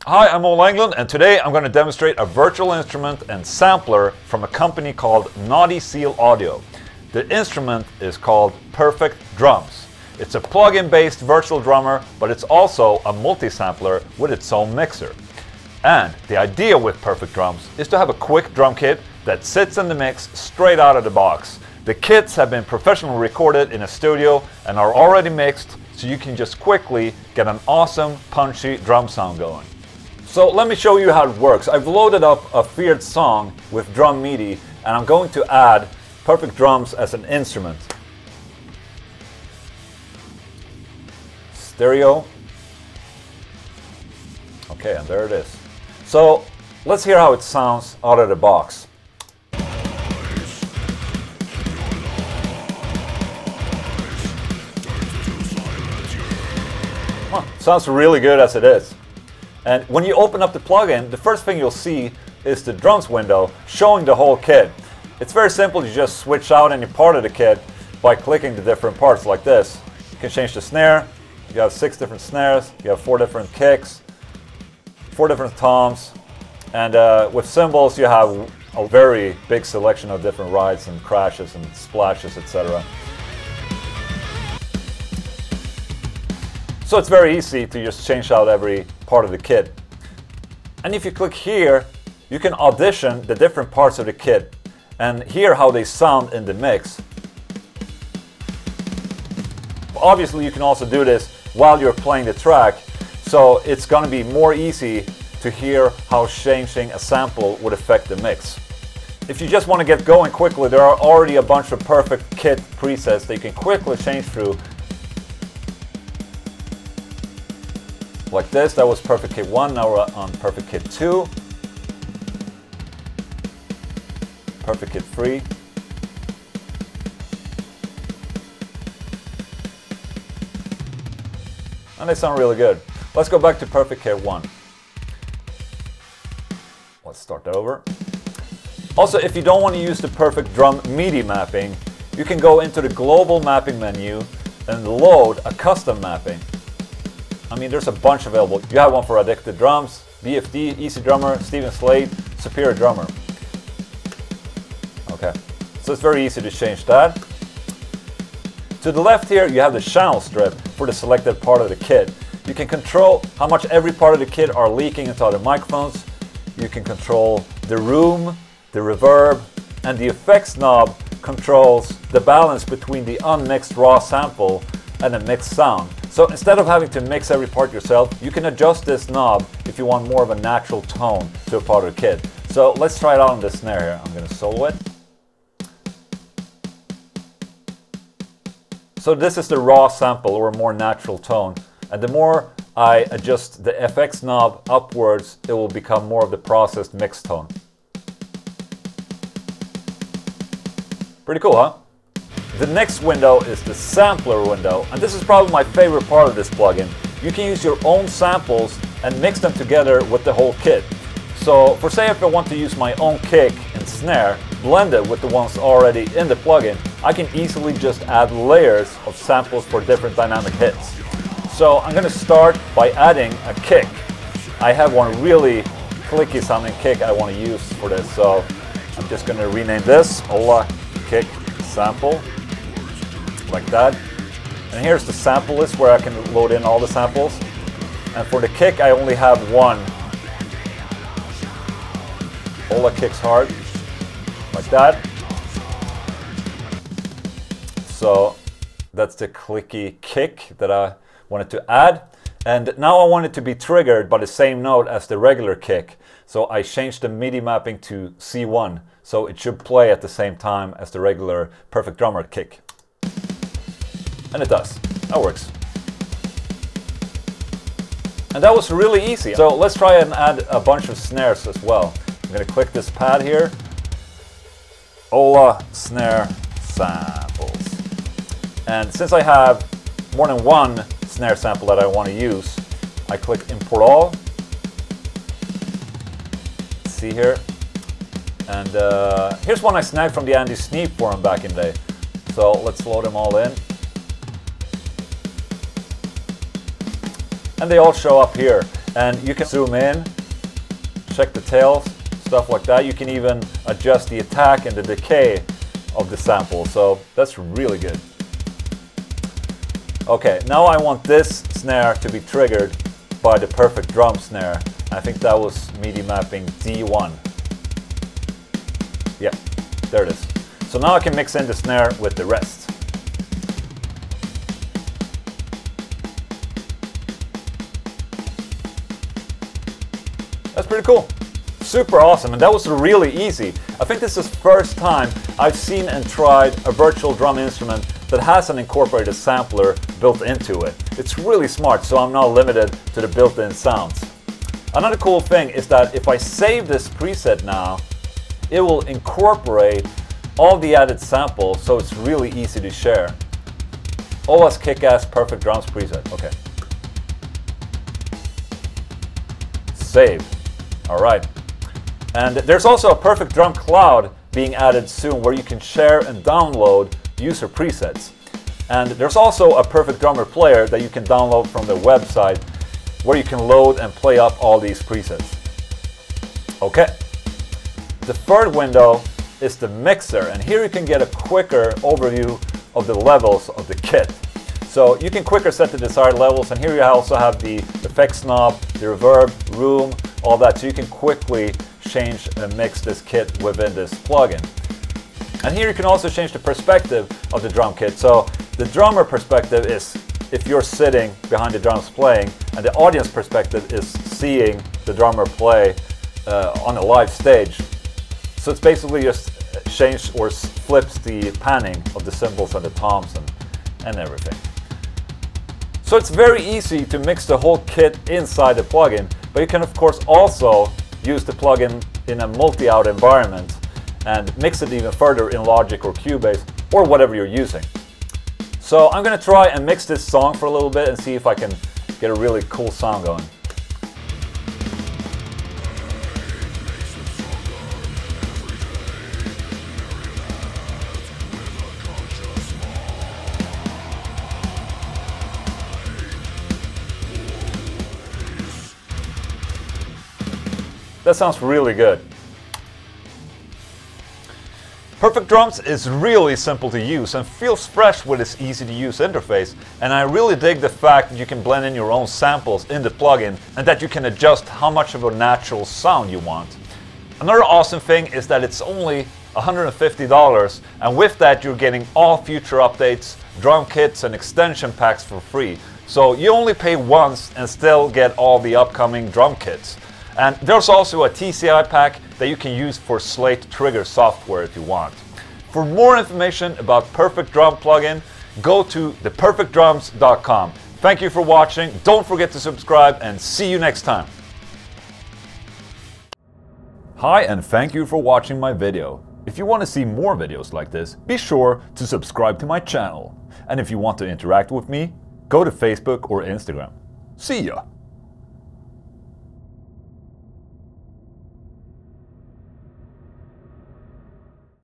Hi, I'm Englund, and today I'm going to demonstrate a virtual instrument and sampler from a company called Naughty Seal Audio. The instrument is called Perfect Drums. It's a plug-in based virtual drummer, but it's also a multi-sampler with its own mixer. And the idea with Perfect Drums is to have a quick drum kit that sits in the mix straight out of the box. The kits have been professionally recorded in a studio and are already mixed, so you can just quickly get an awesome punchy drum sound going. So let me show you how it works. I've loaded up a feared song with drum MIDI, and I'm going to add Perfect Drums as an instrument. Stereo. Okay, and there it is. So let's hear how it sounds out of the box. Sounds really good as it is. And when you open up the plugin, the first thing you'll see is the drums window showing the whole kit. It's very simple. You just switch out any part of the kit by clicking the different parts like this. You can change the snare. You have 6 different snares. You have 4 different kicks, 4 different toms. And with cymbals, you have a very big selection of different rides and crashes and splashes, etc. So it's very easy to just change out every part of the kit. And if you click here, you can audition the different parts of the kit and hear how they sound in the mix. Obviously, you can also do this while you're playing the track, so it's going to be more easy to hear how changing a sample would affect the mix. If you just want to get going quickly, there are already a bunch of Perfect Kit presets that you can quickly change through. Like this, that was Perfect Kit 1, now we're on Perfect Kit 2, Perfect Kit 3, and they sound really good. Let's go back to Perfect Kit 1. Let's start that over. Also, if you don't want to use the Perfect Drum MIDI mapping, you can go into the global mapping menu and load a custom mapping. I mean, there's a bunch available. You have one for Addicted Drums, BFD, Easy Drummer, Steven Slade, Superior Drummer. Okay, so it's very easy to change that. To the left here, you have the channel strip for the selected part of the kit. You can control how much every part of the kit are leaking into other microphones. You can control the room, the reverb, and the effects knob controls the balance between the unmixed raw sample and the mixed sound. So instead of having to mix every part yourself, you can adjust this knob if you want more of a natural tone to a part of the kit. So let's try it out on the snare here. I'm going to solo it. So this is the raw sample, or more natural tone. And the more I adjust the FX knob upwards, it will become more of the processed mixed tone. Pretty cool, huh? The next window is the sampler window, and this is probably my favorite part of this plugin. You can use your own samples and mix them together with the whole kit. So for say if I want to use my own kick and snare blended with the ones already in the plugin, I can easily just add layers of samples for different dynamic hits. So I'm going to start by adding a kick. I have one really clicky sounding kick I want to use for this, so I'm just going to rename this Ola Kick Sample. Like that. And here's the sample list where I can load in all the samples. And for the kick, I only have one. Ola Kicks Hard. Like that. So that's the clicky kick that I wanted to add. And now I want it to be triggered by the same note as the regular kick. So I changed the MIDI mapping to C1. So it should play at the same time as the regular Perfect Drummer kick. And it does. That works. And that was really easy. So let's try and add a bunch of snares as well. I'm going to click this pad here. Ola Snare Samples. And since I have more than one snare sample that I want to use, I click Import All. Let's see here. And here's one I snagged from the Andy Sneap forum back in the day. So let's load them all in. and they all show up here. And you can zoom in, check the tails, stuff like that. You can even adjust the attack and the decay of the sample, so that's really good. Okay, now I want this snare to be triggered by the perfect drum snare. I think that was MIDI mapping D1. Yeah, there it is. So now I can mix in the snare with the rest. That's pretty cool. Super awesome, and that was really easy. I think this is the first time I've seen and tried a virtual drum instrument that has an incorporated sampler built into it. It's really smart, so I'm not limited to the built-in sounds. Another cool thing is that if I save this preset now, it will incorporate all the added samples, so it's really easy to share. OS Kick-Ass Perfect Drums preset. Okay. Save. All right. And there's also a Perfect Drum Cloud being added soon where you can share and download user presets. And there's also a Perfect Drummer player that you can download from the website where you can load and play up all these presets. Okay. The third window is the mixer, and here you can get a quicker overview of the levels of the kit. So you can quicker set the desired levels, and here you also have the effects knob, the reverb, room, all that, so you can quickly change and mix this kit within this plugin. And here you can also change the perspective of the drum kit. So the drummer perspective is if you're sitting behind the drums playing, and the audience perspective is seeing the drummer play on a live stage. So it's basically just changed or flips the panning of the cymbals and the toms and everything. So it's very easy to mix the whole kit inside the plugin, but you can of course also use the plugin in a multi-out environment and mix it even further in Logic or Cubase or whatever you're using. So I'm going to try and mix this song for a little bit and see if I can get a really cool sound going. That sounds really good. Perfect Drums is really simple to use and feels fresh with its easy to use interface, and I really dig the fact that you can blend in your own samples in the plugin and that you can adjust how much of a natural sound you want. Another awesome thing is that it's only $150, and with that you're getting all future updates, drum kits and extension packs for free. So you only pay once and still get all the upcoming drum kits. And there's also a TCI pack that you can use for Slate Trigger software if you want. For more information about Perfect Drum plugin, go to theperfectdrums.com. Thank you for watching, don't forget to subscribe, and see you next time. Hi, and thank you for watching my video. If you want to see more videos like this, be sure to subscribe to my channel. And if you want to interact with me, go to Facebook or Instagram. See ya!